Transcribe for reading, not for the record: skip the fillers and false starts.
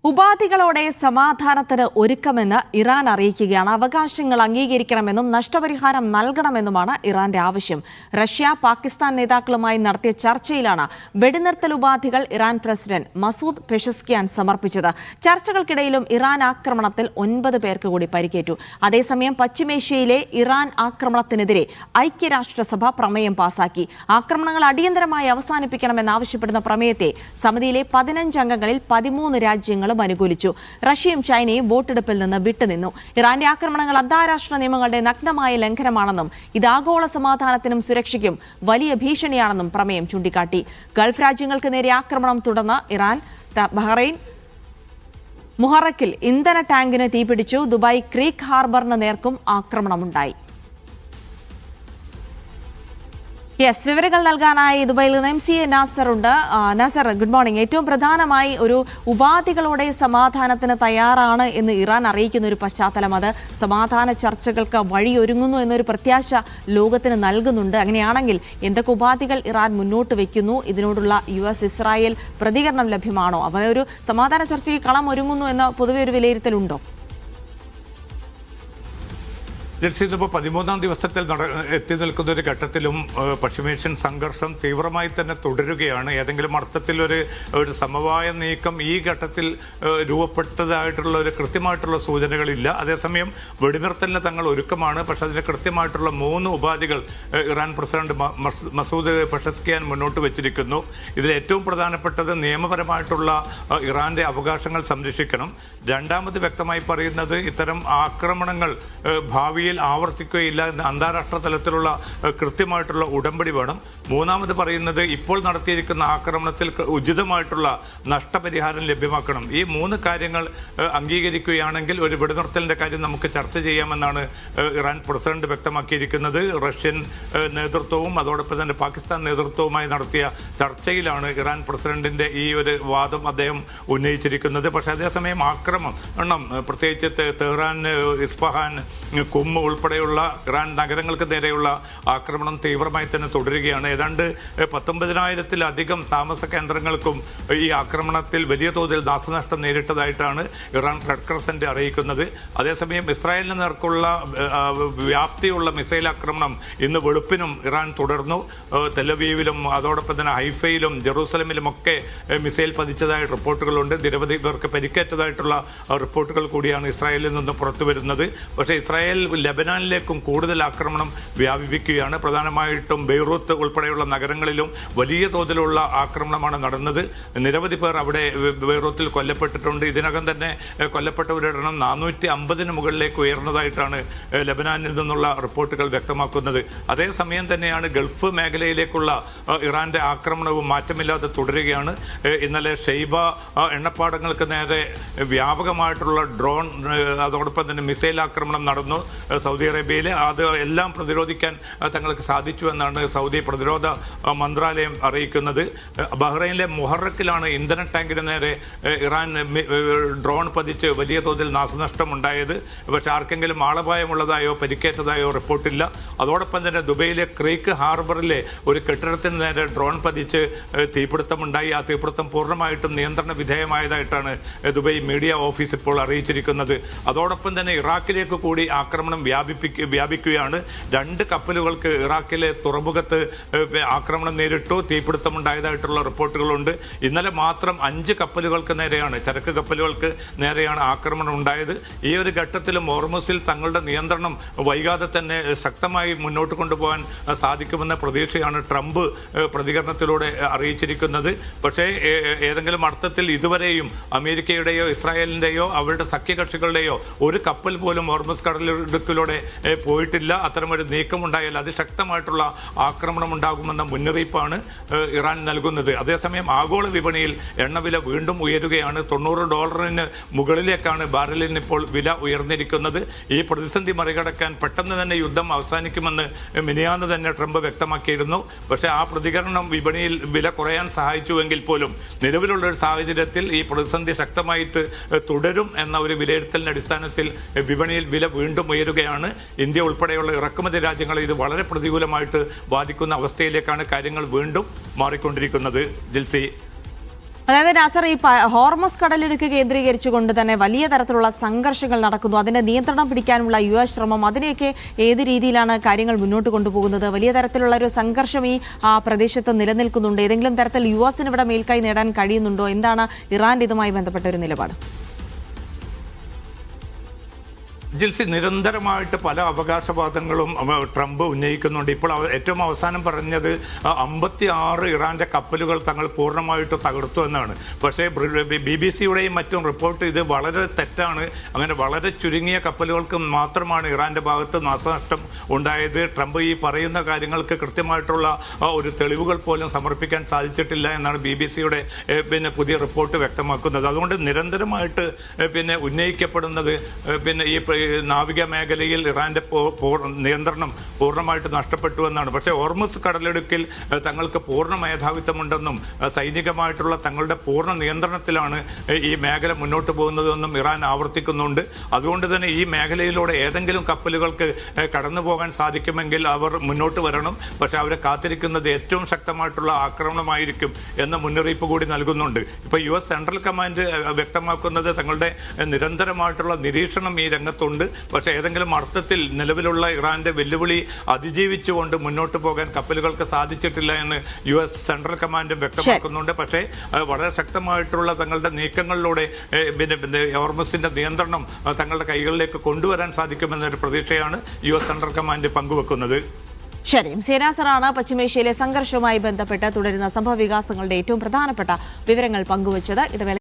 ഉപാധികളോടെ സമാധാനത്തിന് ഒരുക്കമെന്ന് ഇറാൻ അറിയിക്കുകയാണ്. അവകാശങ്ങൾ അംഗീകരിക്കണമെന്നും നഷ്ടപരിഹാരം നൽകണമെന്നുമാണ് ഇറാന്റെ ആവശ്യം. റഷ്യ, പാകിസ്ഥാൻ നേതാക്കളുമായി നടത്തിയ ചർച്ചയിലാണ് വെടിനിർത്തൽ ഉപാധികൾ ഇറാൻ പ്രസിഡന്റ് മസൂദ് പെഷസ്കിയാൻ സമർപ്പിച്ചത്. ചർച്ചകൾക്കിടയിലും ഇറാൻ ആക്രമണത്തിൽ 9 പേർക്ക് കൂടി പരിക്കേറ്റു. അതേസമയം പശ്ചിമേഷ്യയിലെ ഇറാൻ ആക്രമണത്തിനെതിരെ ഐക്യരാഷ്ട്രസഭ പ്രമേയം പാസാക്കി. ആക്രമണങ്ങൾ അടിയന്തരമായി അവസാനിപ്പിക്കണമെന്നാവശ്യപ്പെടുന്ന പ്രമേയത്തെ സമിതിയിലെ 15 അംഗങ്ങളിൽ 13 രാജ്യങ്ങളും അനുകൂലിച്ചു. റഷ്യയും ചൈനയും വോട്ടെടുപ്പിൽ നിന്ന് വിട്ടുനിന്നു. ഇറാന്റെ ആക്രമണങ്ങൾ അന്താരാഷ്ട്ര നിയമങ്ങളുടെ നഗ്നമായ ലംഘനമാണെന്നും ഇത് ആഗോള സമാധാനത്തിനും സുരക്ഷയ്ക്കും വലിയ ഭീഷണിയാണെന്നും പ്രമേയം ചൂണ്ടിക്കാട്ടി. ഗൾഫ് രാജ്യങ്ങൾക്ക് നേരെ ആക്രമണം തുടർന്ന് ഇറാൻ ബഹ്റൈൻ മുഹറക്കിൽ ഇന്ധന ടാങ്കിന് തീപിടിച്ചു. ദുബായ് ക്രീക്ക് ഹാർബറിന് നേർക്കും ആക്രമണമുണ്ടായി. വിവരങ്ങൾ നൽകാനായി ദുബായിൽ നിന്ന് MC നാസർ ഉണ്ട്. Nasar, good morning. ഏറ്റവും പ്രധാനമായി ഒരു ഉപാധികളോടെ സമാധാനത്തിന് തയ്യാറാണ് എന്ന് ഇറാൻ അറിയിക്കുന്ന ഒരു പശ്ചാത്തലം, അത് സമാധാന ചർച്ചകൾക്ക് വഴിയൊരുങ്ങുന്നു എന്നൊരു പ്രത്യാശ ലോകത്തിന് നൽകുന്നുണ്ട്. അങ്ങനെയാണെങ്കിൽ എന്തൊക്കെ ഉപാധികൾ ഇറാൻ മുന്നോട്ട് വയ്ക്കുന്നു? ഇതിനോടുള്ള US ഇസ്രായേൽ പ്രതികരണം ലഭ്യമാണോ? അവ ഒരു സമാധാന ചർച്ചയ്ക്ക് കളം ഒരുങ്ങുന്നു എന്ന പൊതുവെ ഒരു വിലയിരുത്തലുണ്ടോ? ഇപ്പോൾ 13ാം ദിവസത്തിൽ എത്തി നിൽക്കുന്ന ഒരു ഘട്ടത്തിലും പശ്ചിമേഷ്യൻ സംഘർഷം തീവ്രമായി തന്നെ തുടരുകയാണ്. ഏതെങ്കിലും അർത്ഥത്തിൽ ഒരു സമവായ നീക്കം ഈ ഘട്ടത്തിൽ രൂപപ്പെട്ടതായിട്ടുള്ള ഒരു കൃത്യമായിട്ടുള്ള സൂചനകളില്ല. അതേസമയം വെടിനിർത്തലിന് തങ്ങൾ ഒരുക്കമാണ്. പക്ഷെ അതിന് കൃത്യമായിട്ടുള്ള 3 ഉപാധികൾ ഇറാൻ പ്രസിഡന്റ് മസൂദ് പെഷസ്കിയാൻ മുന്നോട്ട് വെച്ചിരിക്കുന്നു. ഇതിൽ ഏറ്റവും പ്രധാനപ്പെട്ടത് നിയമപരമായിട്ടുള്ള ഇറാന്റെ അവകാശങ്ങൾ സംരക്ഷിക്കണം. രണ്ടാമത് വ്യക്തമായി പറയുന്നത് ഇത്തരം ആക്രമണങ്ങൾ ഭാവിയിൽ ആവർത്തിക്കുകയില്ല എന്ന അന്താരാഷ്ട്ര തലത്തിലുള്ള കൃത്യമായിട്ടുള്ള ഉടമ്പടി വേണം. മൂന്നാമത് പറയുന്നത് ഇപ്പോൾ നടത്തിയിരിക്കുന്ന ആക്രമണത്തിൽ ഉചിതമായിട്ടുള്ള നഷ്ടപരിഹാരം ലഭ്യമാക്കണം. ഈ 3 കാര്യങ്ങൾ അംഗീകരിക്കുകയാണെങ്കിൽ ഒരു വെടിനിർത്തലിന്റെ കാര്യം നമുക്ക് ചർച്ച ചെയ്യാമെന്നാണ് ഇറാൻ പ്രസിഡന്റ് വ്യക്തമാക്കിയിരിക്കുന്നത്. റഷ്യൻ നേതൃത്വവും അതോടൊപ്പം തന്നെ പാകിസ്ഥാൻ നേതൃത്വവുമായി നടത്തിയ ചർച്ചയിലാണ് ഇറാൻ പ്രസിഡന്റിന്റെ ഈ ഒരു വാദം അദ്ദേഹം ഉന്നയിച്ചിരിക്കുന്നത്. പക്ഷേ അതേസമയം ആക്രമണം പ്രത്യേകിച്ച് തെഹ്റാൻ, ഇസ്ഫഹാൻ, കുമ്മ് ഉൾപ്പെടെയുള്ള ഇറാൻ നഗരങ്ങൾക്ക് നേരെയുള്ള ആക്രമണം തീവ്രമായി തന്നെ തുടരുകയാണ്. ഏതാണ്ട് 19,000-ത്തിലധികം താമസ കേന്ദ്രങ്ങൾക്കും ഈ ആക്രമണത്തിൽ വലിയ തോതിൽ നാശനഷ്ടം നേരിട്ടതായിട്ടാണ് ഇറാൻ റെഡ് ക്രസന്റ് അറിയിക്കുന്നത്. അതേസമയം ഇസ്രായേലിന് നേർക്കുള്ള വ്യാപ്തിയുള്ള മിസൈൽ ആക്രമണം ഇന്ന് വെളുപ്പിനും ഇറാൻ തുടർന്നു. തെലവീവിലും അതോടൊപ്പം തന്നെ ഹൈഫയിലും ജെറൂസലമിലുമൊക്കെ മിസൈൽ പതിച്ചതായ റിപ്പോർട്ടുകളുണ്ട്. നിരവധി പേർക്ക് പരിക്കേറ്റതായിട്ടുള്ള റിപ്പോർട്ടുകൾ കൂടിയാണ് ഇസ്രായേലിൽ നിന്ന് പുറത്തു വരുന്നത്. പക്ഷേ ഇസ്രായേൽ ലെബനാനിലേക്കും കൂടുതൽ ആക്രമണം വ്യാപിപ്പിക്കുകയാണ്. പ്രധാനമായിട്ടും ബെയ്റൂത്ത് ഉൾപ്പെടെയുള്ള നഗരങ്ങളിലും വലിയ തോതിലുള്ള ആക്രമണമാണ് നടന്നത്. നിരവധി പേർ അവിടെ ബെയ്റൂത്തിൽ കൊല്ലപ്പെട്ടിട്ടുണ്ട്. ഇതിനകം തന്നെ കൊല്ലപ്പെട്ടവരുടെ എണ്ണം 450-ന് മുകളിലേക്ക് ഉയർന്നതായിട്ടാണ് ലെബനാനിൽ നിന്നുള്ള റിപ്പോർട്ടുകൾ വ്യക്തമാക്കുന്നത്. അതേസമയം തന്നെയാണ് ഗൾഫ് മേഖലയിലേക്കുള്ള ഇറാന്റെ ആക്രമണവും മാറ്റമില്ലാതെ തുടരുകയാണ്. ഇന്നലെ ഷെയ്ബ എണ്ണപ്പാടങ്ങൾക്ക് നേരെ വ്യാപകമായിട്ടുള്ള ഡ്രോൺ അതോടൊപ്പം തന്നെ മിസൈൽ ആക്രമണം നടന്നു സൗദി അറേബ്യയിൽ. അത് എല്ലാം പ്രതിരോധിക്കാൻ തങ്ങൾക്ക് സാധിച്ചു എന്നാണ് സൗദി പ്രതിരോധ മന്ത്രാലയം അറിയിക്കുന്നത്. ബഹ്റൈനിലെ മുഹറക്കിലാണ് ഇന്ധന ടാങ്കിന് നേരെ ഇറാൻ ഡ്രോൺ പതിച്ച് വലിയ തോതിൽ നാശനഷ്ടം ഉണ്ടായത്. പക്ഷെ ആർക്കെങ്കിലും ആളപായമുള്ളതായോ പരിക്കേറ്റതായോ റിപ്പോർട്ടില്ല. അതോടൊപ്പം തന്നെ ദുബൈയിലെ ക്രീക്ക് ഹാർബറിലെ ഒരു കെട്ടിടത്തിന് നേരെ ഡ്രോൺ പതിച്ച് തീപിടുത്തമുണ്ടായി. ആ തീപിടുത്തം പൂർണ്ണമായിട്ടും നിയന്ത്രണ വിധേയമായതായിട്ടാണ് ദുബൈ മീഡിയ ഓഫീസ് ഇപ്പോൾ അറിയിച്ചിരിക്കുന്നത്. അതോടൊപ്പം തന്നെ ഇറാഖിലേക്ക് കൂടി ആക്രമണം വ്യാപിക്കുകയാണ്. 2 കപ്പലുകൾക്ക് ഇറാഖിലെ തുറമുഖത്ത് ആക്രമണം നേരിട്ടു. തീപിടുത്തമുണ്ടായതായിട്ടുള്ള റിപ്പോർട്ടുകളുണ്ട്. ഇന്നലെ മാത്രം 5 കപ്പലുകൾക്ക് നേരെയാണ്, ചരക്ക് കപ്പലുകൾക്ക് നേരെയാണ് ആക്രമണം ഉണ്ടായത്. ഈ ഒരു ഘട്ടത്തിലും ഹോർമുസിൽ തങ്ങളുടെ നിയന്ത്രണം വൈകാതെ തന്നെ ശക്തമായി മുന്നോട്ട് കൊണ്ടുപോകാൻ സാധിക്കുമെന്ന പ്രതീക്ഷയാണ് ട്രംപ് പ്രതികരണത്തിലൂടെ അറിയിച്ചിരിക്കുന്നത്. പക്ഷേ ഏതെങ്കിലും അർത്ഥത്തിൽ ഇതുവരെയും അമേരിക്കയുടെയോ ഇസ്രായേലിന്റെയോ അവരുടെ സഖ്യകക്ഷികളുടെയോ ഒരു കപ്പൽ പോലും ഹോർമുസ് കടലിടുക്കിലൂടെ പോയിട്ടില്ല. അത്തരമൊരു നീക്കമുണ്ടായാൽ അതിശക്തമായിട്ടുള്ള ആക്രമണം ഉണ്ടാകുമെന്ന മുന്നറിയിപ്പാണ് ഇറാൻ നൽകുന്നത്. അതേസമയം ആഗോള വിപണിയിൽ എണ്ണവില വീണ്ടും ഉയരുകയാണ്. $90 മുകളിലേക്കാണ് ബാരലിന് ഇപ്പോൾ വില ഉയർന്നിരിക്കുന്നത്. ഈ പ്രതിസന്ധി മറികടക്കാൻ പെട്ടെന്ന് തന്നെ യുദ്ധം അവസാനിക്കുമെന്ന് മിനിയാന്ന് തന്നെ ട്രംപ് വ്യക്തമാക്കിയിരുന്നു. പക്ഷേ ആ പ്രതികരണം വിപണിയിൽ വില കുറയാൻ സഹായിച്ചുവെങ്കിൽ പോലും നിലവിലുള്ള ഒരു സാഹചര്യത്തിൽ ഈ പ്രതിസന്ധി ശക്തമായിട്ട് തുടരും എന്ന ഒരു വിലയിരുത്തലിന്റെ അടിസ്ഥാനത്തിൽ വിപണിയിൽ വില വീണ്ടും ഉയരുകയാണ്. ഇന്ത്യ ഉൾപ്പെടെയുള്ള ഇറക്കുമതി രാജ്യങ്ങളെ ഇത് വളരെ പ്രതികൂലമായിട്ട് ബാധിക്കുന്ന അവസ്ഥയിലേക്കാണ് കാര്യങ്ങൾ വീണ്ടും മാറിക്കൊണ്ടിരിക്കുന്നത്. ജിൽസി. അതായത് നാസർ, ഈ ഹോർമസ് കടലിടുക്ക് കേന്ദ്രീകരിച്ചുകൊണ്ട് തന്നെ വലിയ തരത്തിലുള്ള സംഘർഷങ്ങൾ നടക്കുന്നു. അതിന്റെ നിയന്ത്രണം പിടിക്കാനുള്ള US ശ്രമം, അതിനെയൊക്കെ ഏത് രീതിയിലാണ് കാര്യങ്ങൾ മുന്നോട്ട് കൊണ്ടുപോകുന്നത്? വലിയ തരത്തിലുള്ള ഒരു സംഘർഷം ഈ പ്രദേശത്ത് നിലനിൽക്കുന്നുണ്ട്. ഏതെങ്കിലും തരത്തിൽ US ഇവിടെ മേൽക്കൈ നേടാൻ കഴിയുന്നുണ്ടോ? എന്താണ് ഇറാന്റെ ഇതുമായി ബന്ധപ്പെട്ട ഒരു നിലപാട്? ജിൽസി, നിരന്തരമായിട്ട് പല അവകാശവാദങ്ങളും ട്രംപ് ഉന്നയിക്കുന്നുണ്ട്. ഇപ്പോൾ ഏറ്റവും അവസാനം പറഞ്ഞത് 56 ഇറാന്റെ കപ്പലുകൾ തങ്ങൾ പൂർണ്ണമായിട്ട് തകർത്തു എന്നാണ്. പക്ഷേ BBC-യുടെയും മറ്റും റിപ്പോർട്ട് ഇത് വളരെ തെറ്റാണ്. അങ്ങനെ വളരെ ചുരുങ്ങിയ കപ്പലുകൾക്ക് മാത്രമാണ് ഇറാന്റെ ഭാഗത്ത് നാശനഷ്ടം ഉണ്ടായത്. ട്രംപ് ഈ പറയുന്ന കാര്യങ്ങൾക്ക് കൃത്യമായിട്ടുള്ള ഒരു തെളിവുകൾ പോലും സമർപ്പിക്കാൻ സാധിച്ചിട്ടില്ല എന്നാണ് BBC-യുടെ പുതിയ റിപ്പോർട്ട് വ്യക്തമാക്കുന്നത്. അതുകൊണ്ട് നിരന്തരമായിട്ട് ഉന്നയിക്കപ്പെടുന്നത് ഈ നാവിക മേഖലയിൽ ഇറാന്റെ നിയന്ത്രണം പൂർണ്ണമായിട്ട് നഷ്ടപ്പെട്ടു എന്നാണ്. പക്ഷേ ഹോർമുസ് കടലിടുക്കിൽ തങ്ങൾക്ക് പൂർണ്ണ മേധാവിത്വമുണ്ടെന്നും സൈനികമായിട്ടുള്ള തങ്ങളുടെ പൂർണ്ണ നിയന്ത്രണത്തിലാണ് ഈ മേഖല മുന്നോട്ട് പോകുന്നതെന്നും ഇറാൻ ആവർത്തിക്കുന്നുണ്ട്. അതുകൊണ്ട് തന്നെ ഈ മേഖലയിലൂടെ ഏതെങ്കിലും കപ്പലുകൾക്ക് കടന്നു പോകാൻ സാധിക്കുമെങ്കിൽ അവർ മുന്നോട്ട് വരണം. പക്ഷെ അവരെ കാത്തിരിക്കുന്നത് ഏറ്റവും ശക്തമായിട്ടുള്ള ആക്രമണമായിരിക്കും എന്ന മുന്നറിയിപ്പ് കൂടി നൽകുന്നുണ്ട്. ഇപ്പോൾ US സെൻട്രൽ കമാൻഡ് വ്യക്തമാക്കുന്നത് തങ്ങളുടെ നിരന്തരമായിട്ടുള്ള നിരീക്ഷണം ഈ രംഗത്തുണ്ട്. പക്ഷെ ഏതെങ്കിലും അർത്ഥത്തിൽ നിലവിലുള്ള ഇറാന്റെ വെല്ലുവിളി അതിജീവിച്ചുകൊണ്ട് മുന്നോട്ട് പോകാൻ കപ്പലുകൾക്ക് സാധിച്ചിട്ടില്ല എന്ന് US സെൻട്രൽ കമാൻഡും വ്യക്തമാക്കുന്നുണ്ട്. പക്ഷേ വളരെ ശക്തമായിട്ടുള്ള തങ്ങളുടെ നീക്കങ്ങളിലൂടെ ഹോർമസിന്റെ നിയന്ത്രണം തങ്ങളുടെ കൈകളിലേക്ക് കൊണ്ടുവരാൻ സാധിക്കുമെന്നൊരു പ്രതീക്ഷയാണ് US സെൻട്രൽ കമാൻഡ് പങ്കുവെക്കുന്നത്. ശരി, നാസറാണ് പശ്ചിമേഷ്യയിലെ സംഘർഷവുമായി ബന്ധപ്പെട്ട് തുടരുന്ന സംഭവ വികാസങ്ങളുടെ ഏറ്റവും പ്രധാനപ്പെട്ട വിവരങ്ങൾ പങ്കുവച്ചത്. ഇടവേള